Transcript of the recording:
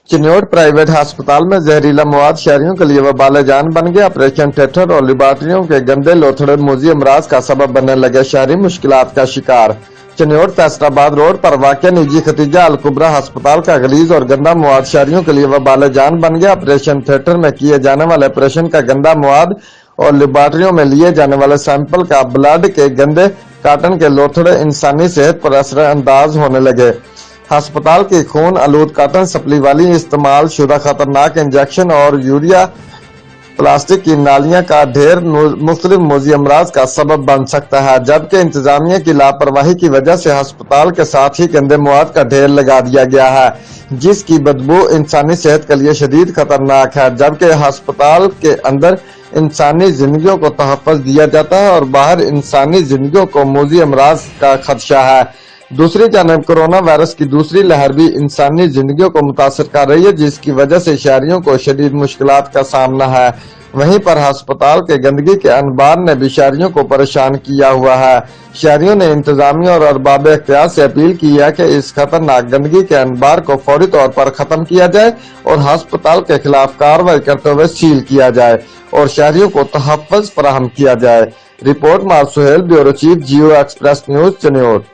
Chinnaur private अस्पताल में जहरीला मवाद शहरियों के लिए वबाल जान बन गया। ऑपरेशन थिएटर और लेबोरेटरियों के गंदे लोथड़े मोजी अमराज का सबब बनने लगे शहरी मुश्किलात का शिकार। चिन्नौर फैसलाबाद रोड पर वाक़या निजी खतीजा अल कुबरा अस्पताल का गलीज और गंदा मवाद शहरियों के लिए वबाल जान बन गया। ऑपरेशन थिएटर में किए जाने वाले ऑपरेशन का गंदा मवाद और लेबोरेटरियों में लिए जाने वाले सैंपल का ब्लड के गंदे काटन के लोथड़े इंसानी सेहत पर असर अंदाज होने लगे। अस्पताल की खून आलूद काटन सप्ली वाली इस्तेमाल शुदा खतरनाक इंजेक्शन और यूरिया प्लास्टिक की नालियां का ढेर मुख्तलिफ मोजी अमराज का सबब बन सकता है, जबकि इंतजामिया की लापरवाही की वजह से अस्पताल के साथ ही गंदे मवाद का ढेर लगा दिया गया है, जिसकी बदबू इंसानी सेहत के लिए शदीद खतरनाक है। जबकि अस्पताल के अंदर इंसानी जिंदगियों को तहफ़्फ़ुज़ दिया जाता है और बाहर इंसानी जिंदगियों को मोजी अमराज का खदशा है। दूसरी जानब कोरोना वायरस की दूसरी लहर भी इंसानी जिंदगियों को मुतासर कर रही है, जिसकी वजह से शहरियों को शदीद मुश्किलात का सामना है। वहीं पर अस्पताल के गंदगी के अनबार ने भी शहरियों को परेशान किया हुआ है। शहरियों ने इंतजामिया और अरबाब इख्तियार से अपील की है कि इस खतरनाक गंदगी के अनबार को फौरी तौर पर खत्म किया जाए और अस्पताल के खिलाफ कार्रवाई करते हुए सील किया जाए और शहरियों को तहफ़्फ़ुज़ फराहम किया जाए। रिपोर्ट मार सुहेल, ब्यूरो चीफ, जियो एक्सप्रेस न्यूज, चिन्नौर।